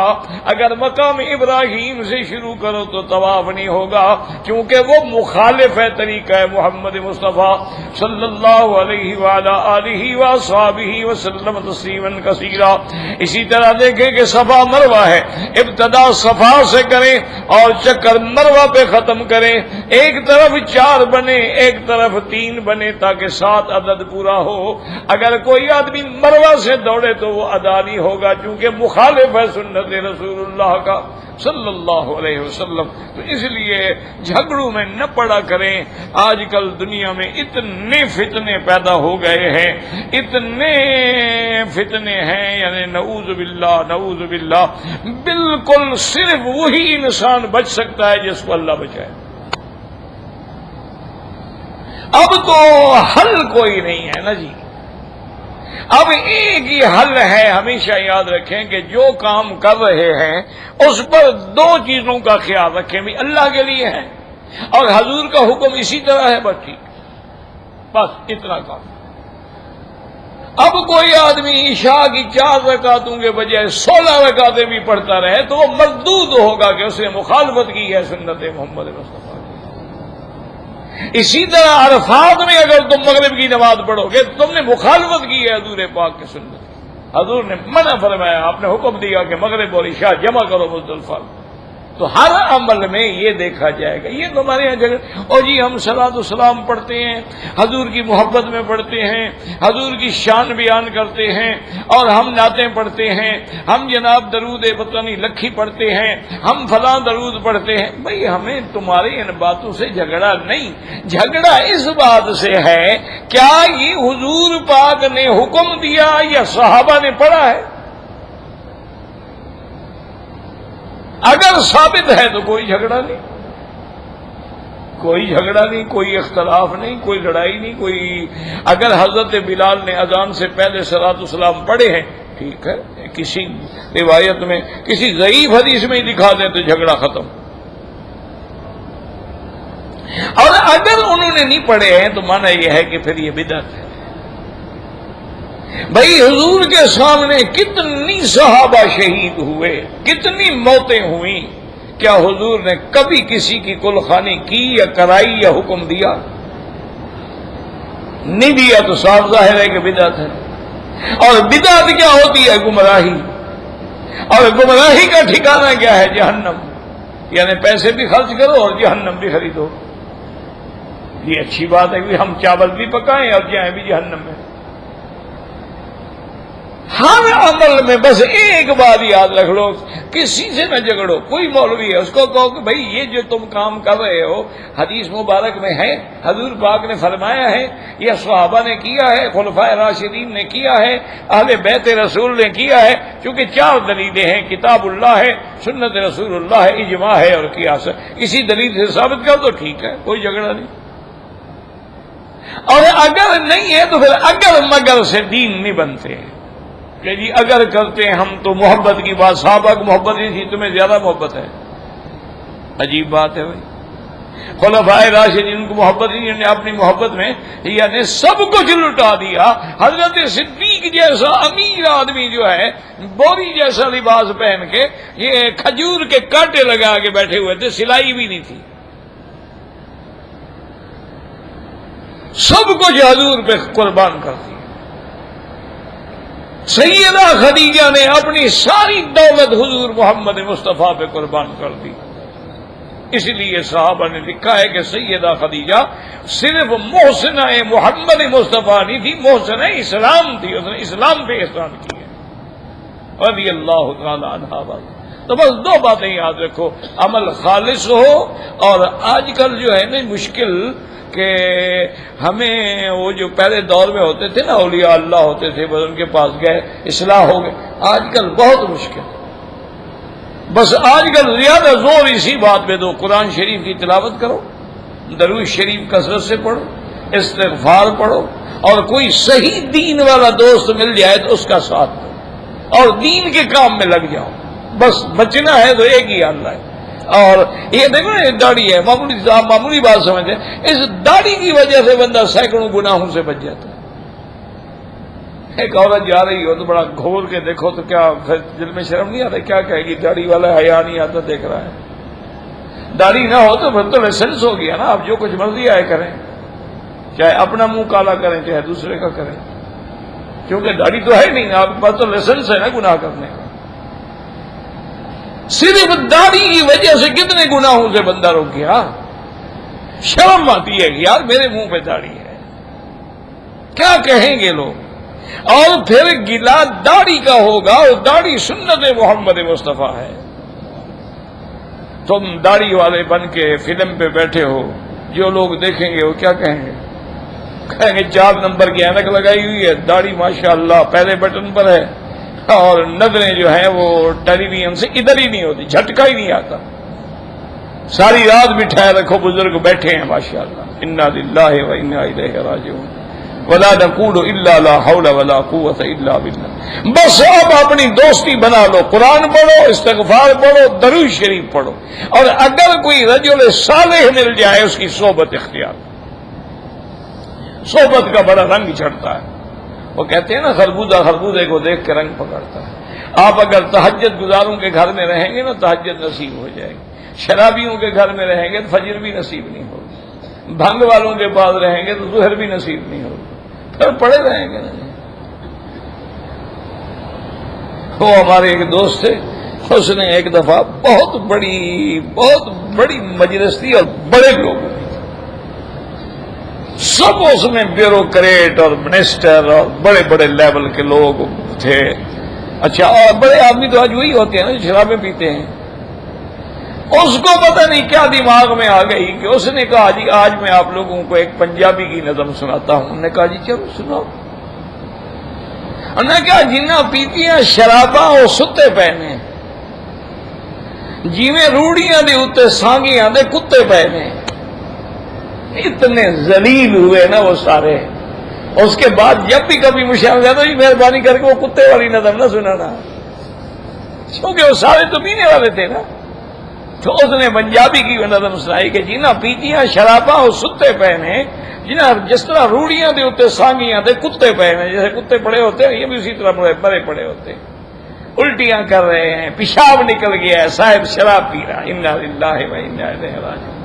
اگر مقام ابراہیم سے شروع کرو تو طواف نہیں ہوگا، کیونکہ وہ مخالف ہے طریقہ محمد مصطفیٰ صلی اللہ علیہ وعلی آلہ وصحبہ وسلم تسلیما کثیرا۔ اسی طرح دیکھیں کہ صفا مروہ ہے، ابتدا صفا سے کریں اور چکر مروہ پہ ختم کریں، ایک طرف 4 بنے ایک طرف 3 بنے تاکہ 7 عدد پورا ہو۔ اگر کوئی آدمی مروہ سے دوڑے تو وہ ادا نہیں ہوگا، چونکہ مخالف ہے سنت رسول اللہ کا صلی اللہ علیہ وسلم۔ تو اس لیے جھگڑوں میں نہ پڑا کریں۔ آج کل دنیا میں اتنے فتنے پیدا ہو گئے ہیں، اتنے فتنے ہیں، یعنی نعوذ باللہ نعوذ باللہ، بالکل صرف وہی انسان بچ سکتا ہے جس کو اللہ بچائے۔ اب تو حل کوئی نہیں ہے نا جی، اب ایک ہی حل ہے۔ ہمیشہ یاد رکھیں کہ جو کام کر رہے ہیں اس پر 2 چیزوں کا خیال رکھیں، بھی اللہ کے لیے ہے اور حضور کا حکم اسی طرح ہے، بس ٹھیک، بس اتنا کام۔ اب کوئی آدمی عشاء کی 4 رکعتوں کے بجائے 16 رکعتیں بھی پڑھتا رہے تو وہ مردود ہوگا کہ اس نے مخالفت کی ہے سنت محمد مصطفیٰ۔ اسی طرح عرفات میں اگر تم مغرب کی نماز پڑھو گے تو تم نے مخالفت کی ہے حضور پاک کی سنت۔ حضور نے منع فرمایا، آپ نے حکم دیا کہ مغرب اور عشاء جمع کرو مزدلفہ۔ تو ہر عمل میں یہ دیکھا جائے گا۔ یہ تو ہمارے یہاں جگہ اور جی ہم صلاۃ و سلام پڑھتے ہیں، حضور کی محبت میں پڑھتے ہیں، حضور کی شان بیان کرتے ہیں، اور ہم نعتیں پڑھتے ہیں، ہم جناب درود پتہ نہیں لکھی پڑھتے ہیں، ہم فلاں درود پڑھتے ہیں۔ بھئی ہمیں تمہاری ان باتوں سے جھگڑا نہیں، جھگڑا اس بات سے ہے کیا یہ حضور پاک نے حکم دیا یا صحابہ نے پڑھا ہے؟ اگر ثابت ہے تو کوئی جھگڑا نہیں، کوئی جھگڑا نہیں، کوئی اختلاف نہیں، کوئی لڑائی نہیں، کوئی اگر حضرت بلال نے اذان سے پہلے صلاۃ والسلام پڑھے ہیں ٹھیک ہے، کسی روایت میں کسی ضعیف حدیث میں ہی دکھا دیں تو جھگڑا ختم۔ اور اگر انہوں نے نہیں پڑھے ہیں تو مانا یہ ہے کہ پھر یہ بدعت ہے۔ بھائی حضور کے سامنے کتنی صحابہ شہید ہوئے، کتنی موتیں ہوئیں، کیا حضور نے کبھی کسی کی کل خوانی کی یا کرائی یا حکم دیا؟ نہیں دیا تو صاف ظاہر ہے کہ بدعت ہے۔ اور بدعت کیا ہوتی ہے؟ گمراہی، اور گمراہی کا ٹھکانہ کیا ہے؟ جہنم، یعنی پیسے بھی خرچ کرو اور جہنم بھی خریدو۔ یہ اچھی بات ہے کہ ہم چاول بھی پکائیں اور جائیں بھی جہنم میں۔ ہر عمل میں بس ایک بات یاد رکھ لو، کسی سے نہ جھگڑو۔ کوئی مولوی ہے اس کو کہو کہ بھائی یہ جو تم کام کر رہے ہو حدیث مبارک میں ہے، حضور پاک نے فرمایا ہے، یہ صحابہ نے کیا ہے، خلفائے راشدین نے کیا ہے، اہل بیت رسول نے کیا ہے، چونکہ 4 دلیلیں ہیں، کتاب اللہ ہے، سنت رسول اللہ ہے، اجماع ہے اور قیاس ہے۔ اسی دلیل سے ثابت کر تو ٹھیک ہے، کوئی جھگڑا نہیں۔ اور اگر نہیں ہے تو پھر اگر مگر سے دین نہیں بنتے کہ جی اگر کرتے ہیں ہم تو محبت کی بات، صحابہ کو محبت نہیں تھی، تمہیں زیادہ محبت ہے۔ عجیب بات ہے بھائی، خلفائے راشدین کو محبت نہیں، انہوں نے اپنی محبت میں یعنی سب کچھ لٹا دیا۔ حضرت صدیق جیسا امیر آدمی جو ہے بوری جیسا لباس پہن کے یہ کھجور کے کانٹے لگا کے بیٹھے ہوئے تھے، سلائی بھی نہیں تھی، سب کچھ حضور پہ قربان کر دیا۔ سیدہ خدیجہ نے اپنی ساری دولت حضور محمد مصطفیٰ پہ قربان کر دی۔ اس لیے صحابہ نے لکھا ہے کہ سیدہ خدیجہ صرف محسنہ محمد مصطفیٰ نہیں تھی، محسنہ اسلام تھی، اس نے اسلام پہ احسان کیا رضی اللہ تعالی عنہا۔ تو بس دو باتیں یاد رکھو، عمل خالص ہو، اور آج کل جو ہے نا مشکل کہ ہمیں وہ جو پہلے دور میں ہوتے تھے نا اولیاء اللہ ہوتے تھے، بس ان کے پاس گئے اصلاح ہو گئے، آج کل بہت مشکل۔ بس آج کل زیادہ زور اسی بات پہ دو، قرآن شریف کی تلاوت کرو، درود شریف کثرت سے پڑھو، استغفار پڑھو، اور کوئی صحیح دین والا دوست مل جائے تو اس کا ساتھ دو اور دین کے کام میں لگ جاؤ۔ بس بچنا ہے تو ایک ہی اللہ ہے۔ اور یہ دیکھو نا، یہ داڑھی ہے، معمولی بات سمجھتے ہیں، اس داڑھی کی وجہ سے بندہ سینکڑوں گناہوں سے بچ جاتا ہے۔ ایک عورت جا رہی ہو تو بڑا گھور کے دیکھو تو کیا پھر دل میں شرم نہیں آتا؟ کیا کہے گی داڑھی والا حیا نہیں آتا دیکھ رہا ہے۔ داڑھی نہ ہو تو پھر تو لائسنس ہو گیا نا، آپ جو کچھ مرضی آئے کریں، چاہے اپنا منہ کالا کریں چاہے دوسرے کا کریں، کیونکہ داڑھی تو ہے نہیں، آپ کے پاس تو لائسنس ہے نا گناہ کرنے کا۔ صرف داڑھی کی وجہ سے کتنے گناہوں سے بندہ رک گیا۔ شرم آتی ہے کہ یار میرے منہ پہ داڑھی ہے، کیا کہیں گے لوگ؟ اور پھر گلا داڑھی کا ہوگا، اور داڑھی سنت محمد مصطفیٰ ہے۔ تم داڑھی والے بن کے فلم پہ بیٹھے ہو، جو لوگ دیکھیں گے وہ کیا کہیں گے؟ کہیں گے 4 نمبر کی اینک لگائی ہوئی ہے، داڑھی ماشاءاللہ پہلے بٹن پر ہے، اور نظریں جو ہیں وہ ٹیلی ویژن سے ادھر ہی نہیں ہوتی، جھٹکا ہی نہیں آتا، ساری رات بٹھائے رکھو، بزرگ بیٹھے ہیں ماشاءاللہ۔ انا للہ و انا الیہ راجعون، ولا نقول الا لا حول ولا قوت الا باللہ۔ بس اب اپنی دوستی بنا لو، قرآن پڑھو، استغفار پڑھو، درود شریف پڑھو، اور اگر کوئی رجل صالح مل جائے اس کی صحبت اختیار۔ صحبت کا بڑا رنگ چڑھتا ہے، وہ کہتے ہیں نا خربوزہ کو دیکھ کے رنگ پکڑتا ہے۔ آپ اگر تہجد گزاروں کے گھر میں رہیں گے نا تہجد نصیب ہو جائے گی، شرابیوں کے گھر میں رہیں گے تو فجر بھی نصیب نہیں ہوگی، بھنگ والوں کے پاس رہیں گے تو ظہر بھی نصیب نہیں ہوگی، پھر پڑے رہیں گے نا۔ وہ ہمارے ایک دوست تھے، اس نے ایک دفعہ بہت بڑی مجلس تھی اور بڑے لوگ سب اس میں بیوروکریٹ اور منسٹر اور بڑے بڑے لیول کے لوگ تھے۔ اچھا، اور بڑے آدمی تو آج وہی ہوتے ہیں نا جو شرابیں پیتے ہیں۔ اس کو پتہ نہیں کیا دماغ میں آ گئی کہ اس نے کہا جی آج میں آپ لوگوں کو ایک پنجابی کی نظم سناتا ہوں۔ انہوں نے کہا جی چلو سناؤ۔ انہوں نے کہا جنہ پیتیاں شراباں وہ ستے پہنے، جیویں روڑیاں دے اتے سانگیاں دے کتے پہنے۔ اتنے ذلیل ہوئے نا وہ سارے۔ اس کے بعد جب بھی کبھی مشاہد جاتا جی مہربانی کر کے وہ کتے والی نظم نہ سنانا، کیونکہ وہ سارے تو پینے والے تھے نا۔ تو اس نے پنجابی کی نظم سنائی کہ جنہ پیتیاں شراباں وہ ستے پہنے، جس طرح روڑیاں دے اتے سانگیاں دے کتے پہنے، جیسے کتے پڑے ہوتے ہیں یہ بھی اسی طرح مرے پڑے ہوتے ہیں، الٹیاں کر رہے ہیں، پیشاب نکل گیا ہے، صاحب شراب پی رہا۔ انا للہ و انا الیہ راجعون،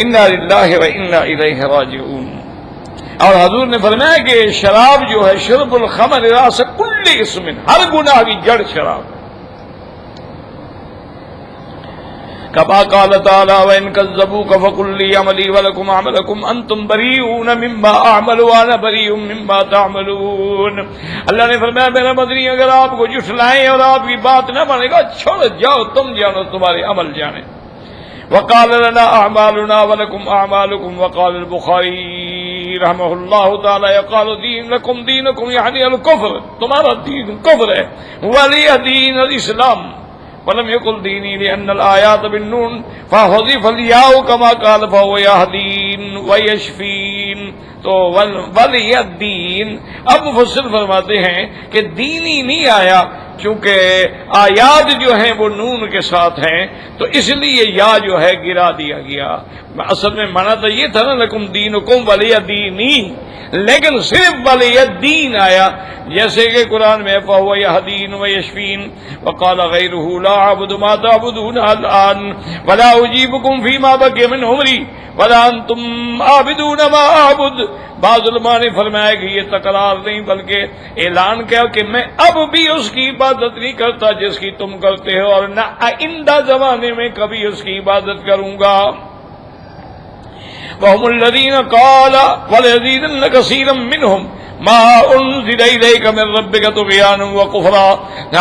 انا للہ و انا الیہ راجعون۔ اور حضور نے فرمایا کہ شراب جو ہے شرب الخمر راس کل اسم، ہر گناہ کی جڑ شراب ہے۔ کما قال تعالی وان کذبوک فقل لی عملی ولکم عملکم انتم بریئون مما اعمل وانا بریء مما تعملون۔ اللہ نے فرمایا میرا مدنی اگر آپ کو جھٹلائیں اور آپ کی بات نہ مانے گا چھوڑ جاؤ، تم جانو تمہارے عمل جانے۔ وقال لنا اعمالنا ولکم اعمالکم۔ وقال البخاری رحمہ اللہ تعالی یقال دین لکم دینکم یعنی الکفر، تمہارا دین کفر ہے، ولی دین الاسلام۔ ولم يقل دینی لأن الآیات بالنون فحذف الياء كما قال فهو يهدين ويشفين۔ تو ولی الدین، اب مفسر فرماتے ہیں کہ دینی نہیں آیا چونکہ آیات جو ہیں وہ نون کے ساتھ ہیں تو اس لیے یا جو ہے گرا دیا گیا۔ اصل میں مانا تو یہ تھا نا لکم دینکم ولی دینی، لیکن صرف ولی الدین آیا، جیسے کہ قرآن میں فَهُوَ يَهْدِينُ وَيَشْفِينُ وَقَالَ غَيْرُهُ لَا أَعْبُدُ مَا تَعْبُدُونَ الْآنَ وَلَا أُجِيبُكُمْ فِي مَا بَقِيَ مِنْ عُمْرِي ولا انتم عابدون ما اعبد. بعض علماء نے فرمایا کہ یہ تکرار نہیں بلکہ اعلان کیا کہ میں اب بھی اس کی عبادت نہیں کرتا جس کی تم کرتے ہو، اور نہ آئندہ زمانے میں کبھی اس کی عبادت کروں گا. وهم الذين قال وليزيدن كثيرا منهم ما انزل اليك من ربك طغيانا وكفرا.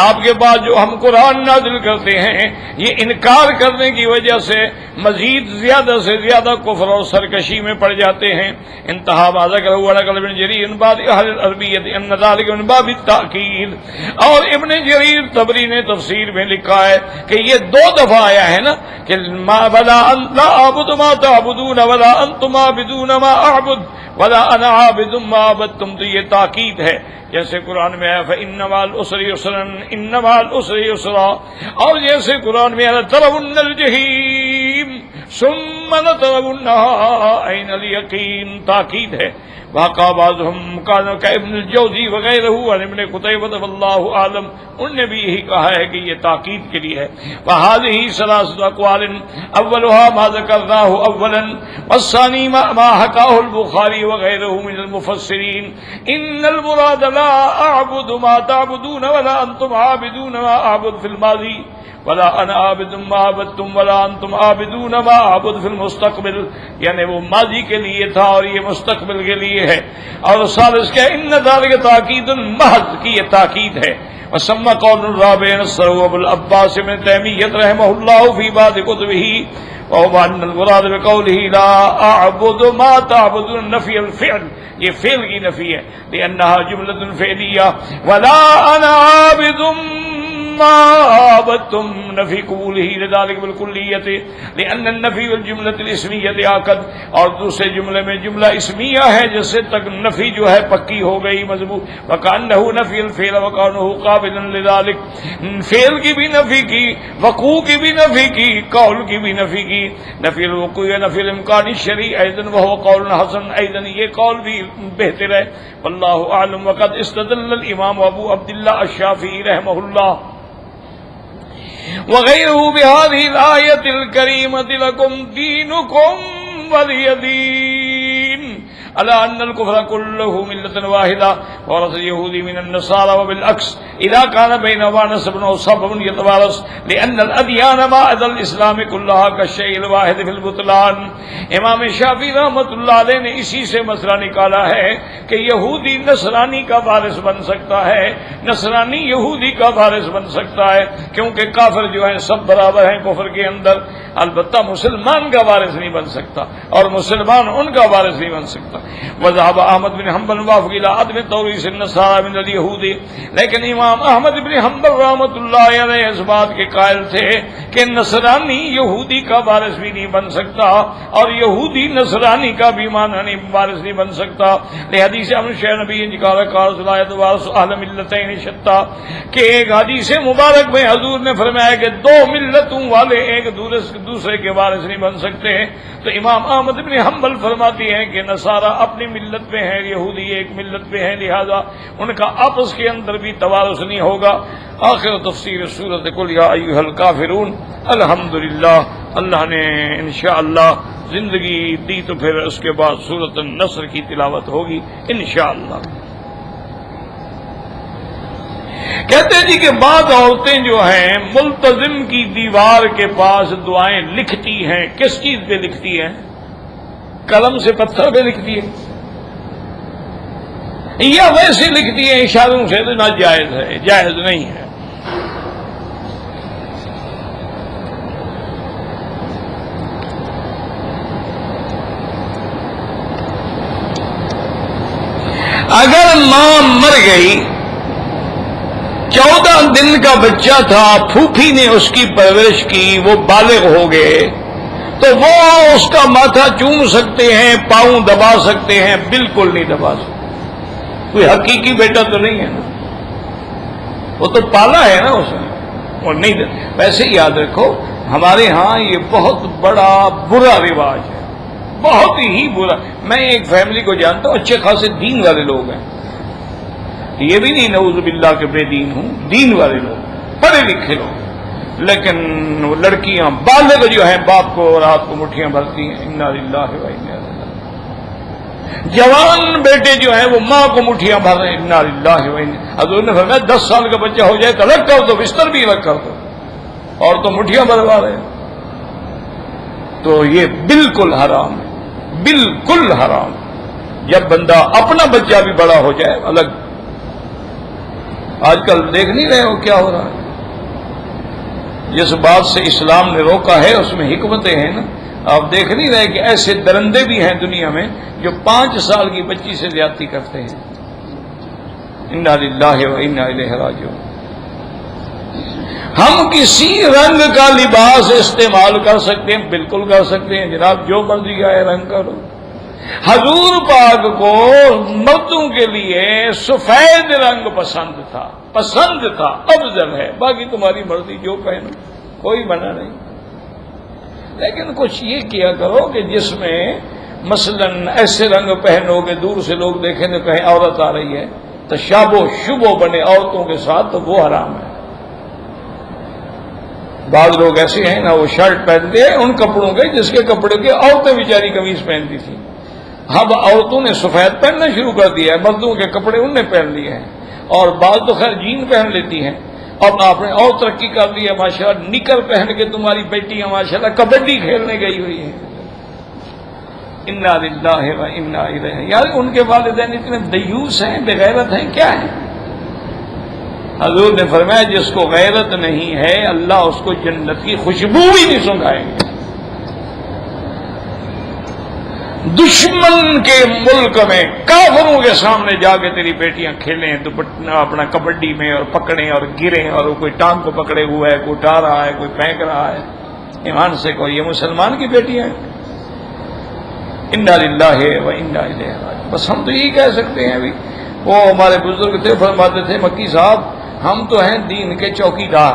آپ کے بعد جو ہم قرآن نازل کرتے ہیں یہ انکار کرنے کی وجہ سے مزید زیادہ سے زیادہ کفر اور سرکشی میں پڑ جاتے ہیں. انتہا ما ذکر ہوا ابن جریر ان بعد اہل العربیت ان ذلك من باب التاکید. اور ابن جریر طبری نے تفسیر میں لکھا ہے کہ یہ 2 دفعہ آیا ہے نا کہ ما ولا لا اعبد ما تعبدون ولا انتم عابدون ما اعبد ولا انا عابد ما عبدتم. تو یہ تاکید ہے جیسے قرآن میں ہے فإن مع العسر يسرا إن مع العسر يسرا، اور جیسے قرآن میں ہے لترون الجحیم ثم لترونها عین الیقین. تاکید ہے. واقع بعضهم كابن الجوزی وغیرہ عن ابن قتیبہ واللہ اعلم، ان نے بھی یہی کہا ہے کہ یہ تاکید کے لیے ہے. وهذه 3 اقوال اولها ما ذکرناه اولا والثاني ما حكاه البخاری وغيره من المفسرین. ان المراد لا اعبد ما تعبدون ولا انتم عابدون ما اعبد في الماضی ولا انا عابد ما عبدتم ولا انتم عابدون ما اعبد في المستقبل. یعنی وہ ماضی کے لیے تھا اور یہ مستقبل کے لیے ہے. اور ثالث کیا ان ذلك تاکید محض کی یہ تاکید ہے. وسمى قول الرابع نصره ابو العباس ابن تیمیہ رحمہ اللہ فی بعض کتبہ وهو ان المراد بقوله لا اعبد ما تعبدون نفی الفعل، یہ فعل کی نفی ہے لانها جملۃ فعلیہ. ولا انا عابد ما عبدتم نفی قبولہ لذلك بالکلیۃ لان النفی والجملۃ الاسمیہ آکد. اور دوسرے جملے میں جملہ اسمیہ ہے جس سے تک نفی جو ہے پکی ہو گئی مضبوط. وکانه نفی الفعل وکانه قابلا لذلك، فعل کی بھی نفی کی، وقوع کی بھی نفی کی، قول کی بھی نفی کی. نفی الوقوع یا نفی الامکان الشرعی ایضا وهو قول حسن ایضا، یہ قول بھی بہتر ہے. واللہ اعلم. وقد استدل الامام ابو عبداللہ الشافعی رحمہ اللہ وغيره بهذه الآية الكريمة لكم دينكم ولي دين، على أن الكفر كله ملة واحدة ورث اليهود من النصارى وبالعكس إذا كان بينهما نسب أو صبر يتوارث لأن الأديان بعد الإسلام كلها كالشيء الواحد في البطلان. امام شافعی رحمۃ اللہ علیہ نے اسی سے مسئلہ نکالا ہے کہ یہودی نصرانی کا وارث بن سکتا ہے، نصرانی یہودی کا وارث بن سکتا ہے، کیونکہ کافر جو ہیں سب برابر ہیں کفر کے اندر. البتہ مسلمان کا وارث نہیں بن سکتا اور مسلمان ان کا وارث نہیں بن سکتا. وذهب احمد بن حنبل وافق الى عدم توريث النصارى من اليهود، لیکن امام احمد بن حنبل رحمۃ اللہ علیہ اس بات کے قائل تھے کہ نصرانی یہودی کا وارث بھی نہیں بن سکتا اور یہودی نصرانی کا بھی معنی وارث نہیں بن سکتا. حدیث امر شہ نبی قال قال صلی وارث اہل ملتین شتى، کہ ایک حدیث مبارک میں حضور نے فرمایا کہ 2 ملتوں والے ایک دوسرے کے وارث نہیں بن سکتے. تو امام احمد بن حنبل فرماتی ہیں کہ نصارہ اپنی ملت پہ ہیں، یہودی ایک ملت پہ ہیں، لہذا ان کا آپس کے اندر بھی توارث نہیں ہوگا. آخر تفسیر سورۃ قل یا ایھا الکافرون. الحمدللہ اللہ نے انشاءاللہ زندگی دی تو پھر اس کے بعد سورۃ النصر کی تلاوت ہوگی انشاءاللہ. کہتے ہیں جی کہ بعض عورتیں جو ہیں ملتزم کی دیوار کے پاس دعائیں لکھتی ہیں. کس چیز پہ لکھتی ہیں؟ قلم سے پتھر پہ لکھتی ہے یا ویسے لکھتی ہیں اشاروں سے؟ تو ناجائز ہے، جائز نہیں ہے. اگر ماں مر گئی، 14 دن کا بچہ تھا، پھوپھی نے اس کی پرورش کی، وہ بالغ ہو گئے، تو وہ اس کا ماتھا چوم سکتے ہیں، پاؤں دبا سکتے ہیں؟ بالکل نہیں دبا سکتے. کوئی حقیقی بیٹا تو نہیں ہے نا، وہ تو پالا ہے نا اس نے، اور نہیں دے. ویسے یاد رکھو ہمارے ہاں یہ بہت بڑا برا رواج ہے، بہت ہی برا. میں ایک فیملی کو جانتا ہوں، اچھے خاصے دین والے لوگ ہیں، یہ بھی نہیں نعوذ باللہ کہ بے دین ہوں، دین والے لوگ، پڑھے لکھے لوگ. لیکن وہ لڑکیاں بالغ جو ہیں باپ کو رات کو مٹھیاں بھرتی ہیں، انا للہ و انا الیہ۔ جوان بیٹے جو ہیں وہ ماں کو مٹھیاں بھر رہے ہیں، انا للہ و انا۔ حضور نے فرمایا 10 سال کا بچہ ہو جائے تو الگ کر دو، بستر بھی الگ کر دو، اور تو مٹھیاں بھروا رہے ہیں۔ تو یہ بالکل حرام ہے، بالکل حرام۔ جب بندہ اپنا بچہ بھی بڑا ہو جائے الگ۔ آج کل دیکھ نہیں رہے ہو کیا ہو رہا ہے؟ جس بات سے اسلام نے روکا ہے اس میں حکمتیں ہیں نا۔ آپ دیکھ نہیں رہے کہ ایسے درندے بھی ہیں دنیا میں جو 5 سال کی بچی سے زیادتی کرتے ہیں۔ انا للہ و انا الیہ راجعون۔ ہم کسی رنگ کا لباس استعمال کر سکتے ہیں، بالکل کر سکتے ہیں جناب، جو مرضی آئے رنگ کرو۔ حضور پاک کو مردوں کے لیے سفید رنگ پسند تھا، افضل ہے، باقی تمہاری مرضی جو پہنو، کوئی منع نہیں۔ لیکن کچھ یہ کیا کرو کہ جس میں مثلاً ایسے رنگ پہنو کہ دور سے لوگ دیکھیں تو کہیں عورت آ رہی ہے، تشابہ شبہ بنے عورتوں کے ساتھ، تو وہ حرام ہے۔ بعض لوگ ایسے ہیں نا، وہ شرٹ پہنتے ہیں ان کپڑوں کے جس کے کپڑے کے عورتیں بیچاری قمیض پہنتی تھی، اب عورتوں نے سفید پہننا شروع کر دیا ہے، مردوں کے کپڑے انہوں نے پہن لیے ہیں، اور بعض تو خیر جین پہن لیتی ہیں۔ اب آپ نے اور ترقی کر دی ہے ماشاءاللہ، نکر پہن کے تمہاری بیٹیاں ماشاءاللہ کبڈی کھیلنے گئی ہوئی ہیں۔ انا للہ و انا الیہ۔ یار ان کے والدین اتنے دیوس ہیں، بے غیرت ہیں، کیا ہے؟ حضور نے فرمایا جس کو غیرت نہیں ہے اللہ اس کو جنت کی خوشبو بھی نہیں سنگھائیں گے۔ دشمن کے ملک میں کافروں کے سامنے جا کے تیری بیٹیاں کھیلیں اپنا کبڈی میں، اور پکڑیں اور گریں، اور کوئی ٹانگ کو پکڑے ہوا ہے، کوئی اٹھا رہا ہے، کوئی پھینک رہا ہے، ایمان سے کوئی یہ مسلمان کی بیٹیاں ہیں؟ انا للہ و انا الیہ راجعون۔ بس ہم تو یہی کہہ سکتے ہیں۔ ابھی وہ ہمارے بزرگ تھے، فرماتے تھے مکی صاحب ہم تو ہیں دین کے چوکی دار،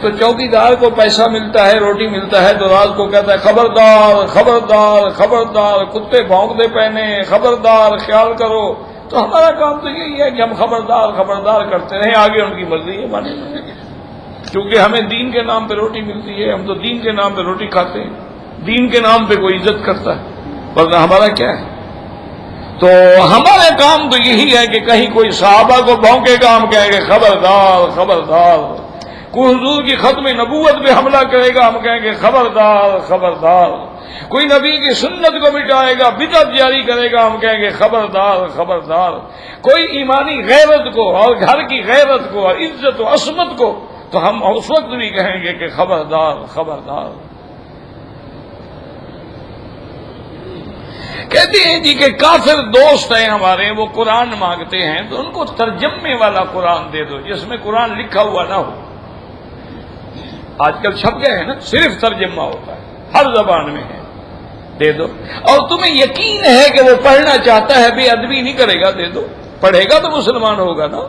تو چوکی دار کو پیسہ ملتا ہے، روٹی ملتا ہے، تو رات کو کہتا ہے خبردار خبردار خبردار، کتے بھونکتے پہنے، خبردار خیال کرو۔ تو ہمارا کام تو یہی ہے کہ ہم خبردار خبردار کرتے رہیں، آگے ان کی مرضی ہے مانے، کیونکہ ہمیں دین کے نام پہ روٹی ملتی ہے، ہم تو دین کے نام پہ روٹی کھاتے ہیں، دین کے نام پہ کوئی عزت کرتا ہے، ورنہ ہمارا کیا ہے؟ تو ہمارا کام تو یہی ہے کہ کہیں کوئی صحابہ کو بھونکے گا ہم کہیں گے خبردار خبردار، کوئی حضور کی ختم نبوت پہ حملہ کرے گا ہم کہیں گے خبردار خبردار، کوئی نبی کی سنت کو مٹائے گا، بدعت جاری کرے گا ہم کہیں گے خبردار خبردار، کوئی ایمانی غیرت کو اور گھر کی غیرت کو اور عزت و عصمت کو تو ہم اس وقت بھی کہیں گے کہ خبردار خبردار۔ کہتے ہیں جی کہ کافر دوست ہیں ہمارے، وہ قرآن مانگتے ہیں تو ان کو ترجمے والا قرآن دے دو جس میں قرآن لکھا ہوا نہ ہو۔ آج کل چھپ گئے ہیں نا، صرف ترجمہ ہوتا ہے، ہر زبان میں ہے، دے دو۔ اور تمہیں یقین ہے کہ وہ پڑھنا چاہتا ہے، بے ادبی نہیں کرے گا، دے دو، پڑھے گا تو مسلمان ہوگا نا۔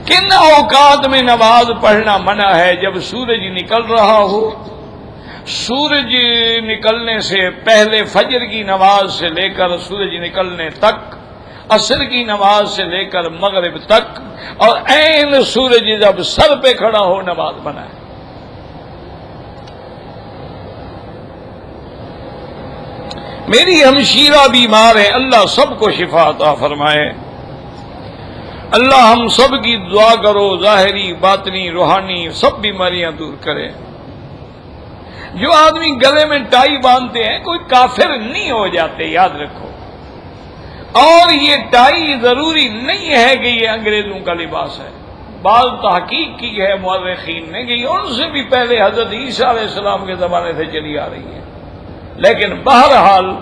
کن اوقات میں نماز پڑھنا منع ہے؟ جب سورج نکل رہا ہو، سورج نکلنے سے پہلے فجر کی نماز سے لے کر سورج نکلنے تک، عصر کی نماز سے لے کر مغرب تک، اور عین سورج جب سر پہ کھڑا ہو نماز منع ہے۔ میری ہمشیرہ بیمار ہے، اللہ سب کو شفا عطا فرمائے۔ اللہ ہم سب کی دعا کرو، ظاہری باطنی روحانی سب بیماریاں دور کرے۔ جو آدمی گلے میں ٹائی باندھتے ہیں کوئی کافر نہیں ہو جاتے، یاد رکھو۔ اور یہ ٹائی ضروری نہیں ہے کہ یہ انگریزوں کا لباس ہے، بعض تحقیق کی ہے مورخین نے کہ ان سے بھی پہلے حضرت عیسیٰ علیہ السلام کے زمانے سے چلی آ رہی ہے، لیکن بہرحال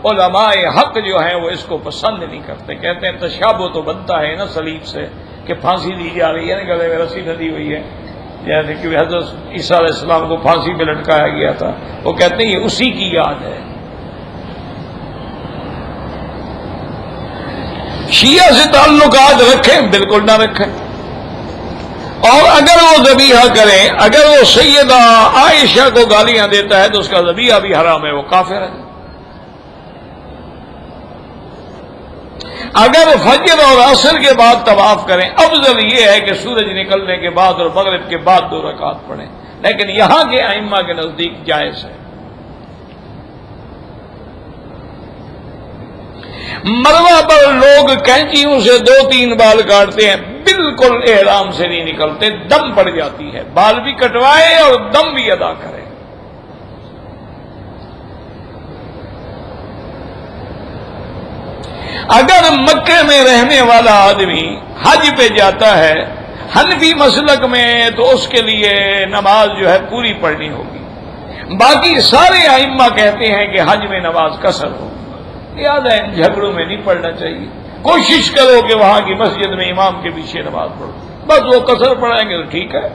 علماء حق جو ہیں وہ اس کو پسند نہیں کرتے، کہتے ہیں تشابہ تو بنتا ہے نا صلیب سے، کہ پھانسی دی جا رہی ہے نا، گلے میں رسی بندھی ہوئی ہے، جیسے کہ حضرت عیسیٰ علیہ السلام کو پھانسی پہ لٹکایا گیا تھا، وہ کہتے ہیں یہ اسی کی یاد ہے۔ شیعہ سے تعلقات رکھیں، بالکل نہ رکھیں، اور اگر وہ ذبیحہ کریں، اگر وہ سیدہ عائشہ کو گالیاں دیتا ہے تو اس کا ذبیحہ بھی حرام ہے، وہ کافر ہے۔ اگر فجر اور عصر کے بعد طواف کریں، افضل یہ ہے کہ سورج نکلنے کے بعد اور مغرب کے بعد 2 رکعت پڑھیں، لیکن یہاں کے ائمہ کے نزدیک جائز ہے۔ مروہ پر لوگ کینچیوں سے 2-3 بال کاٹتے ہیں، بالکل احرام سے نہیں نکلتے، دم پڑ جاتی ہے، بال بھی کٹوائے اور دم بھی ادا کرے۔ اگر مکے میں رہنے والا آدمی حج پہ جاتا ہے حنفی مسلک میں، تو اس کے لیے نماز جو ہے پوری پڑھنی ہوگی۔ باقی سارے ائمہ کہتے ہیں کہ حج میں نماز قصر ہوگی، لہٰذا ان جھگڑوں میں نہیں پڑھنا چاہیے۔ کوشش کرو کہ وہاں کی مسجد میں امام کے پیچھے نماز پڑھو، بس وہ قصر پڑھائیں گے تو ٹھیک ہے،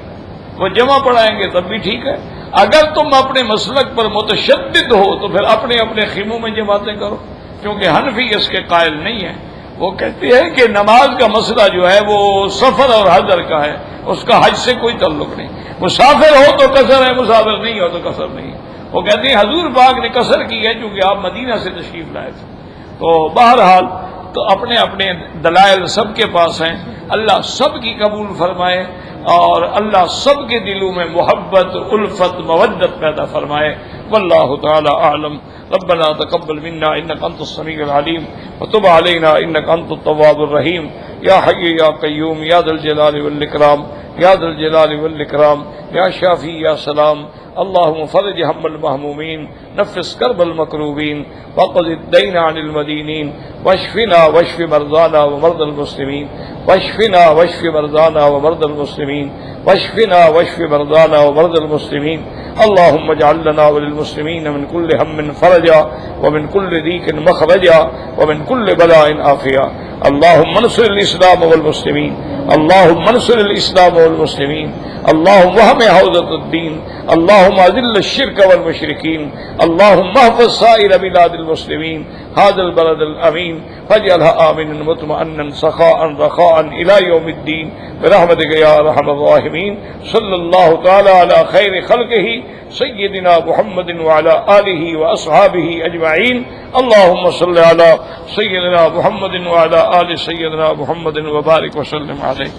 وہ جمع پڑھائیں گے تب بھی ٹھیک ہے۔ اگر تم اپنے مسلک پر متشدد ہو تو پھر اپنے اپنے خیموں میں جماعتیں کرو، کیونکہ حنفی اس کے قائل نہیں ہیں۔ وہ کہتے ہیں کہ نماز کا مسئلہ جو ہے وہ سفر اور حضر کا ہے، اس کا حج سے کوئی تعلق نہیں۔ مسافر ہو تو قصر ہے، مسافر نہیں ہو تو قصر نہیں۔ وہ کہتے ہیں حضور پاک نے قصر کی ہے کیونکہ آپ مدینہ سے تشریف لائے تھے۔ تو بہرحال تو اپنے اپنے دلائل سب کے پاس ہیں، اللہ سب کی قبول فرمائے اور اللہ سب کے دلوں میں محبت، الفت، مودت پیدا فرمائے۔ واللہ تعالی اعلم۔ ربنا تقبل منا انك انت السميع العليم وتب علينا انك انت التواب الرحيم يا حي يا قيوم يا ذا الجلال والاكرام يا ذا الجلال والاكرام يا شافي يا سلام اللهم فرج هم المهمومين، نفس كرب المكروبين، واقض الدين عن المدينين، واشفنا واشف مرضانا ومرضى المسلمين، واشفنا واشف مرضانا ومرضى المسلمين، واشفنا واشف مرضانا ومرضى المسلمين۔ اللهم اجعل لنا وللمسلمين من كل هم فرجا ومن كل ضيق مخرجا ومن كل بلاء عافيا۔ اللهم انصر الاسلام والمسلمين، اللهم انصر الاسلام والمسلمين، اللهم احم حوزة الدين، اللهم اذل الشرك والمشركين، اللهم احفظ سائر بلاد المسلمين، هذا البلد الامين فاجعلها امنا مطمئنا سخاء رخاء الى يوم الدين برحمتك يا ارحم الراحمين۔ صلی اللہ تعالی علی خیر خلقہ سیدنا محمد وعلى آلہ واصحابہ اجمعین۔ اللهم صل علی سیدنا محمد وعلى آل سیدنا محمد وبارک وسلم علیہ۔